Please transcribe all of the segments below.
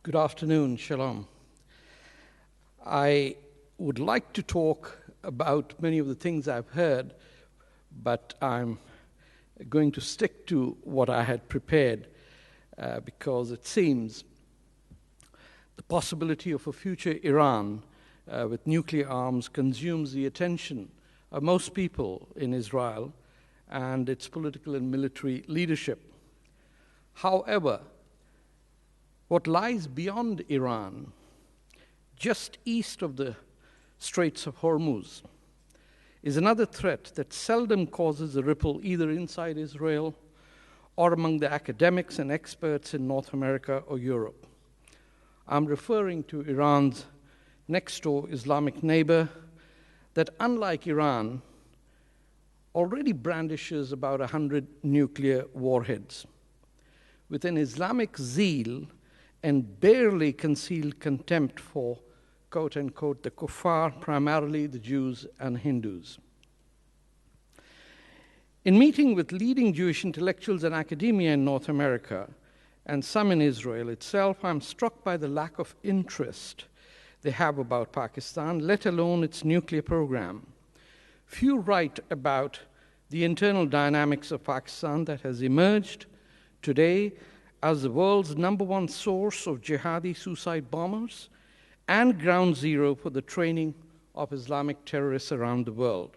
Good afternoon, Shalom. I would like to talk about many of the things I've heard, but I'm going to stick to what I had prepared because it seems the possibility of a future Iran with nuclear arms consumes the attention of most people in Israel and its political and military leadership. However, what lies beyond Iran, just east of the Straits of Hormuz, is another threat that seldom causes a ripple either inside Israel or among the academics and experts in North America or Europe. I'm referring to Iran's next-door Islamic neighbor that, unlike Iran, already brandishes about 100 nuclear warheads. With an Islamic zeal and barely concealed contempt for, quote-unquote, the kuffar, primarily the Jews and Hindus. In meeting with leading Jewish intellectuals and academia in North America, and some in Israel itself, I'm struck by the lack of interest they have about Pakistan, let alone its nuclear program. Few write about the internal dynamics of Pakistan that has emerged today as the world's #1 source of jihadi suicide bombers and ground zero for the training of Islamic terrorists around the world.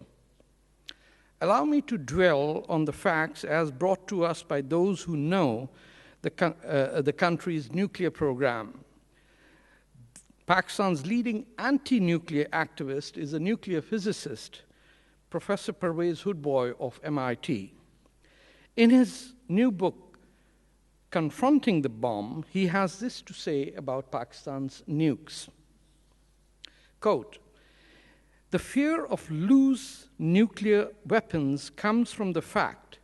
Allow me to dwell on the facts as brought to us by those who know the country's nuclear program. Pakistan's leading anti-nuclear activist is a nuclear physicist, Professor Pervez Hoodbhoy of MIT. In his new book, Confronting the Bomb, he has this to say about Pakistan's nukes. Quote, "The fear of loose nuclear weapons comes from the fact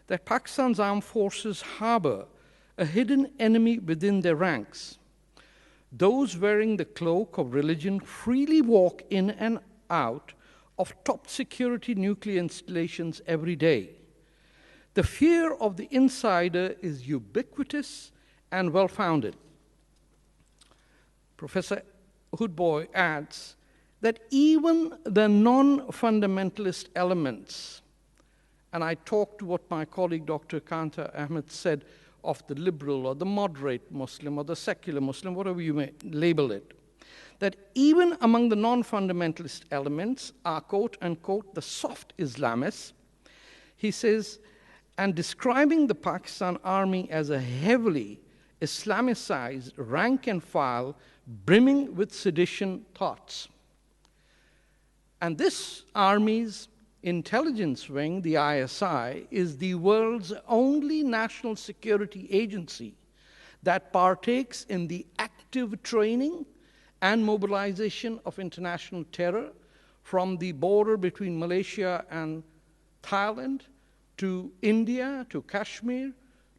that Pakistan's armed forces harbor a hidden enemy within their ranks. Those wearing the cloak of religion freely walk in and out of top security nuclear installations every day. The fear of the insider is ubiquitous and well-founded." Professor Hoodbhoy adds that even the non-fundamentalist elements, and I talked to what my colleague Dr. Kanta Ahmed said of the liberal or the moderate Muslim or the secular Muslim, whatever you may label it, that even among the non-fundamentalist elements are, quote-unquote, the soft Islamists, he says, and describing the Pakistan army as a heavily Islamicized rank and file brimming with sedition thoughts. And this army's intelligence wing, the ISI, is the world's only national security agency that partakes in the active training and mobilization of international terror from the border between Malaysia and Thailand to India, to Kashmir,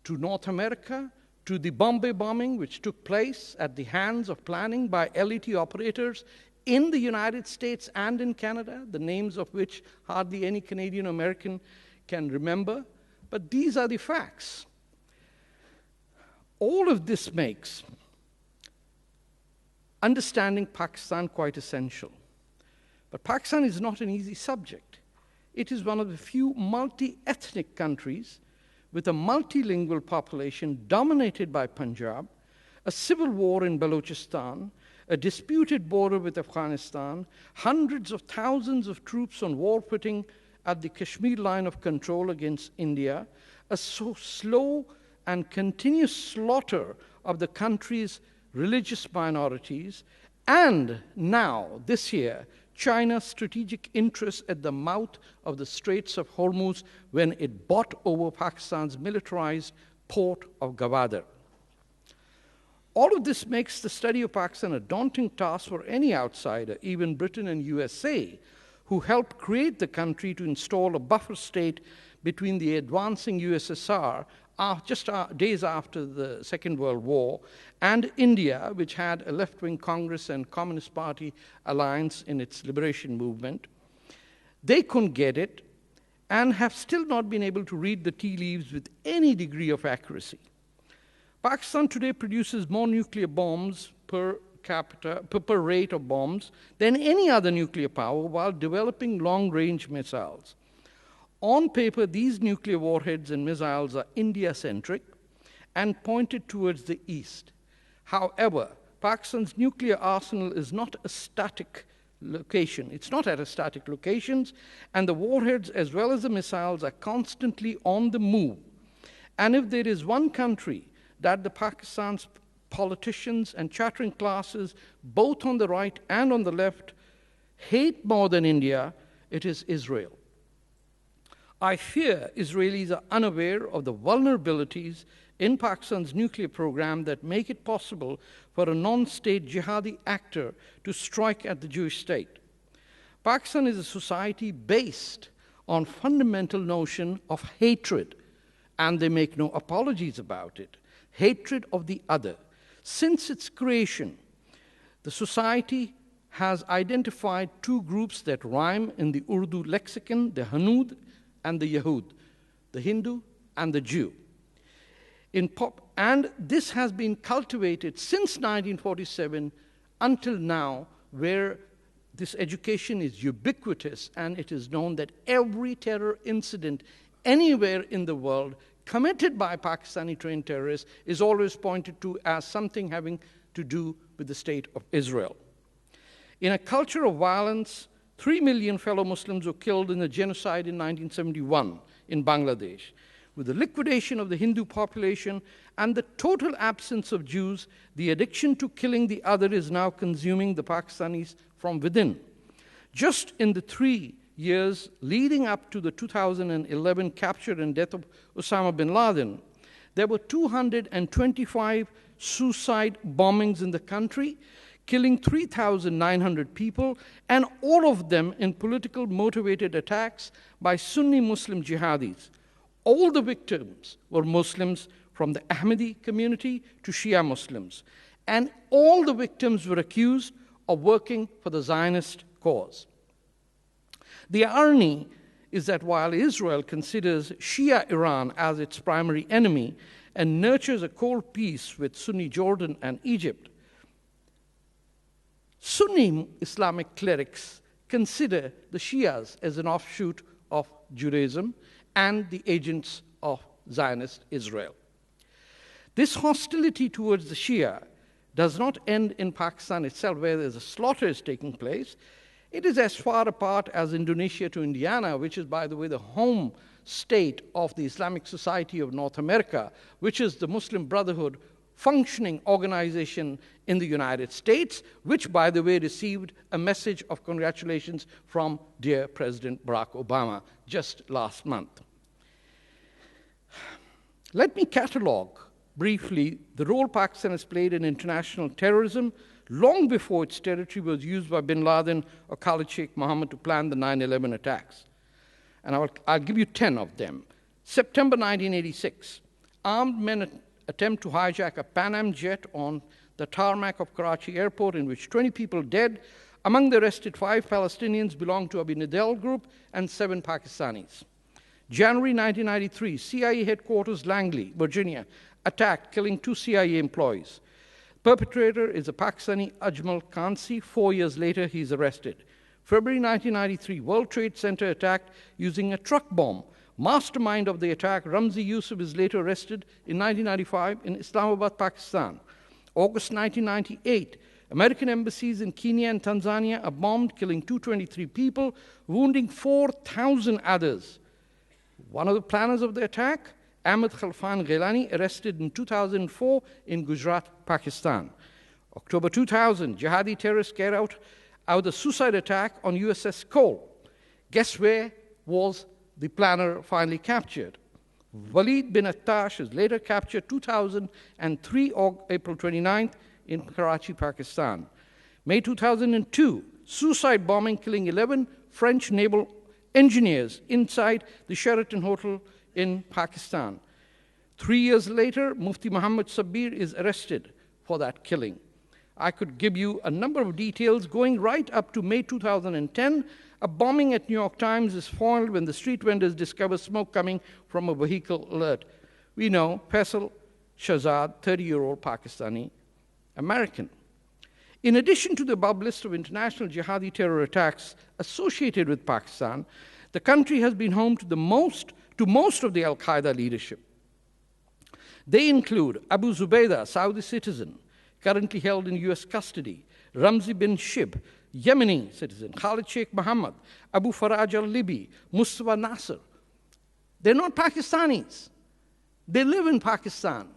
to North America, to the Bombay bombing, which took place at the hands of planning by LET operators in the United States and in Canada, the names of which hardly any Canadian American can remember. But these are the facts. All of this makes understanding Pakistan quite essential. But Pakistan is not an easy subject. It is one of the few multi-ethnic countries with a multilingual population dominated by Punjab, a civil war in Balochistan, a disputed border with Afghanistan, hundreds of thousands of troops on war footing at the Kashmir line of control against India, a so slow and continuous slaughter of the country's religious minorities, and now, this year, China's strategic interest at the mouth of the Straits of Hormuz when it bought over Pakistan's militarized port of Gwadar. All of this makes the study of Pakistan a daunting task for any outsider, even Britain and USA, who helped create the country to install a buffer state between the advancing USSR just days after the Second World War, and India, which had a left-wing Congress and Communist Party alliance in its liberation movement. They couldn't get it and have still not been able to read the tea leaves with any degree of accuracy. Pakistan today produces more nuclear bombs per rate of bombs than any other nuclear power while developing long-range missiles. On paper, these nuclear warheads and missiles are India-centric and pointed towards the east. However, Pakistan's nuclear arsenal is not a static location. It's not at a static locations, and the warheads as well as the missiles are constantly on the move. And if there is one country that the Pakistan's politicians and chattering classes, both on the right and on the left, hate more than India, it is Israel. I fear Israelis are unaware of the vulnerabilities in Pakistan's nuclear program that make it possible for a non-state jihadi actor to strike at the Jewish state. Pakistan is a society based on fundamental notion of hatred, and they make no apologies about it, hatred of the other. Since its creation, the society has identified two groups that rhyme in the Urdu lexicon, the Hanud and the Yahud, the Hindu and the Jew. And this has been cultivated since 1947 until now, where this education is ubiquitous, and it is known that every terror incident anywhere in the world committed by Pakistani trained terrorists is always pointed to as something having to do with the state of Israel. In a culture of violence, 3 million fellow Muslims were killed in a genocide in 1971 in Bangladesh. With the liquidation of the Hindu population and the total absence of Jews, the addiction to killing the other is now consuming the Pakistanis from within. Just in the 3 years leading up to the 2011 capture and death of Osama bin Laden, there were 225 suicide bombings in the country, killing 3,900 people, and all of them in political motivated attacks by Sunni Muslim jihadis. All the victims were Muslims, from the Ahmadi community to Shia Muslims, and all the victims were accused of working for the Zionist cause. The irony is that while Israel considers Shia Iran as its primary enemy and nurtures a cold peace with Sunni Jordan and Egypt, Sunni Islamic clerics consider the Shias as an offshoot of Judaism and the agents of Zionist Israel. This hostility towards the Shia does not end in Pakistan itself, where there's a slaughter is taking place. It is as far apart as Indonesia to Indiana, which is, by the way, the home state of the Islamic Society of North America, which is the Muslim Brotherhood functioning organization in the United States, which, by the way, received a message of congratulations from dear President Barack Obama just last month. Let me catalog briefly the role Pakistan has played in international terrorism long before its territory was used by bin Laden or Khalid Sheikh Mohammed to plan the 9/11 attacks. And I'll give you 10 of them. September 1986, armed men attempt to hijack a Pan Am jet on the tarmac of Karachi airport, in which 20 people dead. Among the arrested, 5 Palestinians belong to Abi Nidal group and 7 Pakistanis. January 1993, CIA headquarters, Langley, Virginia, attacked, killing 2 CIA employees. Perpetrator is a Pakistani, Ajmal Kansi. 4 years later, he is arrested. February 1993, World Trade Center attacked using a truck bomb. Mastermind of the attack, Ramzi Yusuf, is later arrested in 1995 in Islamabad, Pakistan. August 1998, American embassies in Kenya and Tanzania are bombed, killing 223 people, wounding 4,000 others. One of the planners of the attack, Ahmed Khalfan Ghailani, arrested in 2004 in Gujarat, Pakistan. October 2000, jihadi terrorists carried out a suicide attack on USS Cole. Guess where was the planner finally captured? Walid bin Attash is later captured 2003, April 29th, in Karachi, Pakistan. May 2002, suicide bombing killing 11 French naval engineers inside the Sheraton Hotel in Pakistan. 3 years later, Mufti Muhammad Sabir is arrested for that killing. I could give you a number of details going right up to May 2010. A bombing at New York Times is foiled when the street vendors discover smoke coming from a vehicle alert. We know Faisal Shahzad, 30-year-old Pakistani American. In addition to the above list of international jihadi terror attacks associated with Pakistan, the country has been home to most of the al-Qaeda leadership. They include Abu Zubaydah, Saudi citizen, currently held in US custody, Ramzi bin Shib, Yemeni citizen, Khalid Sheikh Mohammed, Abu Faraj al-Libi, Mustafa Nasser. They're not Pakistanis. They live in Pakistan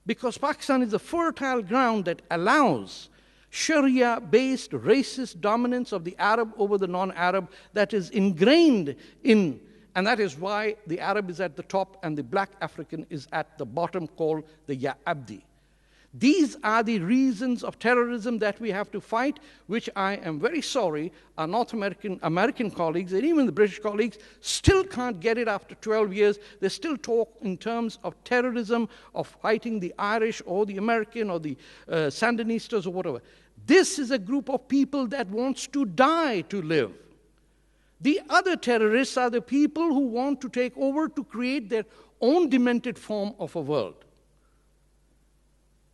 because Pakistan is a fertile ground that allows Sharia-based racist dominance of the Arab over the non-Arab that is ingrained in, and that is why the Arab is at the top and the black African is at the bottom, called the Ya Abdi. These are the reasons of terrorism that we have to fight, which I am very sorry our North American colleagues and even the British colleagues still can't get it after 12 years. They still talk in terms of terrorism, of fighting the Irish or the American or the Sandinistas or whatever. This is a group of people that wants to die to live. The other terrorists are the people who want to take over to create their own demented form of a world.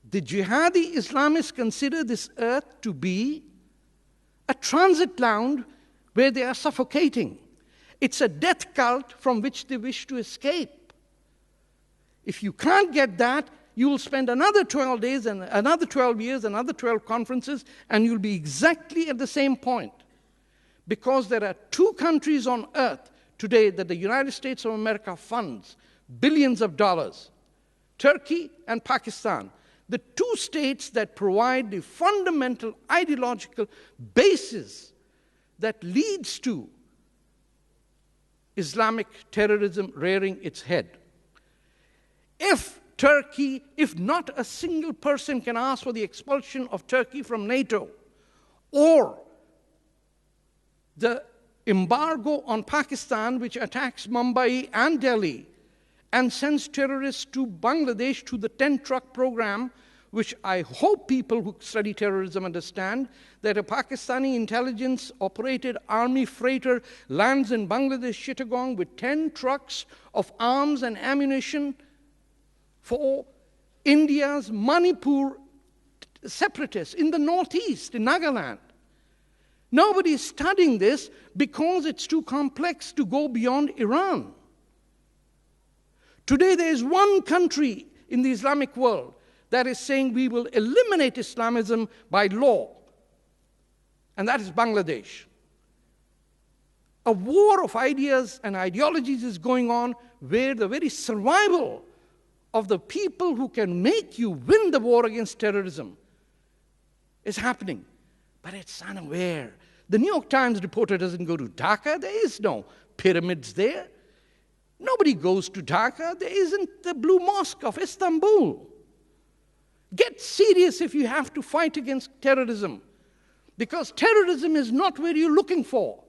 The jihadi Islamists consider this earth to be a transit lounge where they are suffocating. It's a death cult from which they wish to escape. If you can't get that, you will spend another 12 days and another 12 years, another 12 conferences, and you'll be exactly at the same point. Because there are two countries on earth today that the United States of America funds billions of dollars, Turkey and Pakistan. The two states that provide the fundamental ideological basis that leads to Islamic terrorism rearing its head. If Turkey, if not a single person can ask for the expulsion of Turkey from NATO, or the embargo on Pakistan, which attacks Mumbai and Delhi and sends terrorists to Bangladesh to the 10-truck program, which I hope people who study terrorism understand, that a Pakistani intelligence-operated army freighter lands in Bangladesh, Chittagong, with 10 trucks of arms and ammunition for India's Manipur separatists in the northeast, in Nagaland. Nobody is studying this because it's too complex to go beyond Iran. Today there is one country in the Islamic world that is saying we will eliminate Islamism by law, and that is Bangladesh. A war of ideas and ideologies is going on where the very survival of the people who can make you win the war against terrorism is happening, but it's unaware. The New York Times reporter doesn't go to Dhaka. There is no pyramids there. Nobody goes to Dhaka. There isn't the Blue Mosque of Istanbul. Get serious if you have to fight against terrorism, because terrorism is not where you're looking for.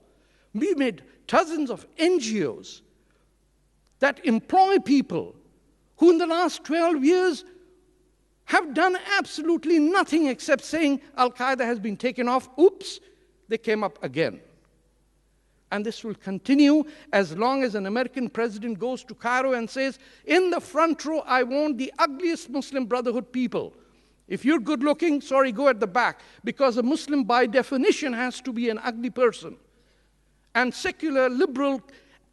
We made dozens of NGOs that employ people who in the last 12 years have done absolutely nothing except saying Al-Qaeda has been taken off. Oops, they came up again. And this will continue as long as an American president goes to Cairo and says, in the front row, I want the ugliest Muslim Brotherhood people. If you're good looking, sorry, go at the back. Because a Muslim, by definition, has to be an ugly person. And secular, liberal,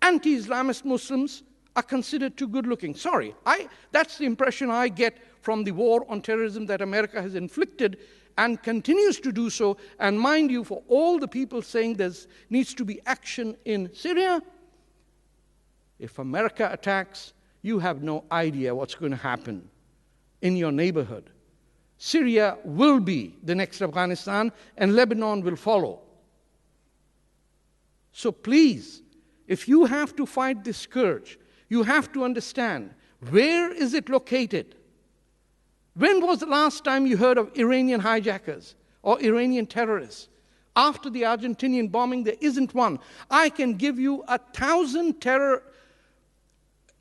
anti-Islamist Muslims are considered too good looking. Sorry, that's the impression I get from the war on terrorism that America has inflicted and continues to do so. And mind you, for all the people saying there needs to be action in Syria, if America attacks, you have no idea what's going to happen in your neighborhood. Syria will be the next Afghanistan, and Lebanon will follow. So please, if you have to fight this scourge, you have to understand, where is it located? When was the last time you heard of Iranian hijackers or Iranian terrorists? After the Argentinian bombing, there isn't one. I can give you 1,000 terror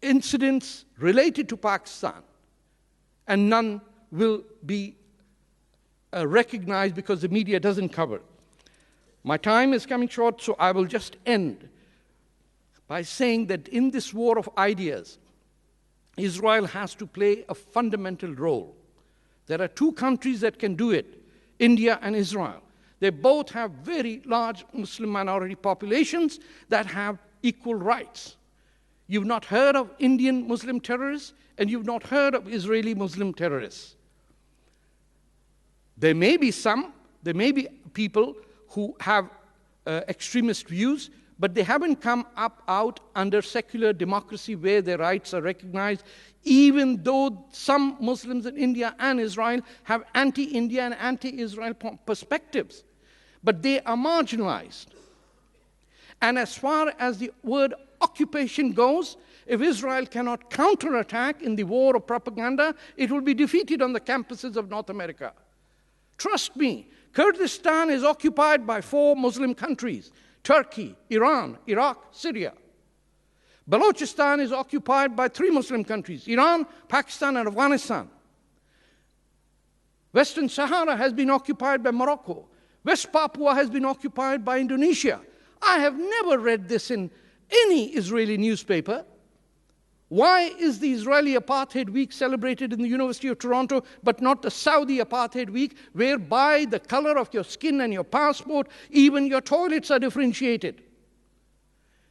incidents related to Pakistan, and none will be recognized because the media doesn't cover it. My time is coming short, so I will just end by saying that in this war of ideas, Israel has to play a fundamental role. There are two countries that can do it, India and Israel. They both have very large Muslim minority populations that have equal rights. You've not heard of Indian Muslim terrorists, and you've not heard of Israeli Muslim terrorists. There may be people who have extremist views, but they haven't come out under secular democracy where their rights are recognized, even though some Muslims in India and Israel have anti-India and anti-Israel perspectives. But they are marginalized. And as far as the word occupation goes, if Israel cannot counterattack in the war of propaganda, it will be defeated on the campuses of North America. Trust me, Kurdistan is occupied by 4 Muslim countries: Turkey, Iran, Iraq, Syria. Balochistan is occupied by 3 Muslim countries: Iran, Pakistan, and Afghanistan. Western Sahara has been occupied by Morocco. West Papua has been occupied by Indonesia. I have never read this in any Israeli newspaper. Why is the Israeli Apartheid Week celebrated in the University of Toronto, but not the Saudi Apartheid Week, whereby the color of your skin and your passport, even your toilets are differentiated?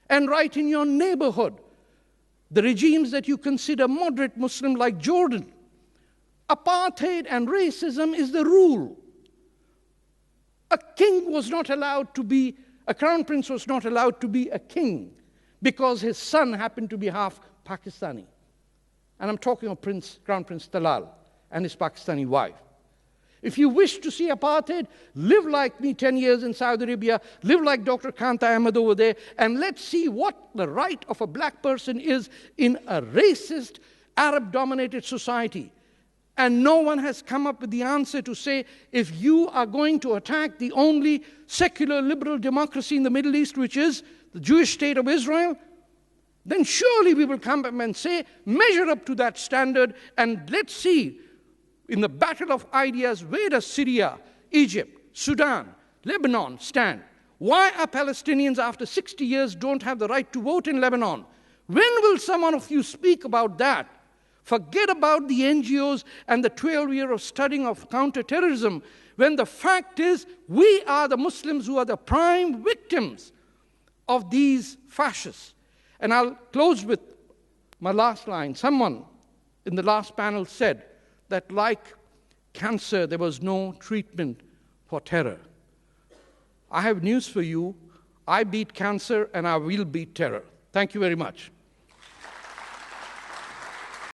And right in your neighborhood, the regimes that you consider moderate Muslim, like Jordan, apartheid and racism is the rule. A king was not allowed to be, a crown prince was not allowed to be a king because his son happened to be half Pakistani. And I'm talking of Crown Prince Talal and his Pakistani wife. If you wish to see apartheid, live like me 10 years in Saudi Arabia, live like Dr. Kanta Ahmed over there, and let's see what the right of a black person is in a racist, Arab-dominated society. And no one has come up with the answer to say, if you are going to attack the only secular liberal democracy in the Middle East, which is the Jewish state of Israel, then surely we will come up and say, measure up to that standard, and let's see, in the battle of ideas, where does Syria, Egypt, Sudan, Lebanon stand? Why are Palestinians after 60 years don't have the right to vote in Lebanon? When will someone of you speak about that? Forget about the NGOs and the 12 years of studying of counter-terrorism, when the fact is we are the Muslims who are the prime victims of these fascists. And I'll close with my last line. Someone in the last panel said that like cancer, there was no treatment for terror. I have news for you. I beat cancer and I will beat terror. Thank you very much.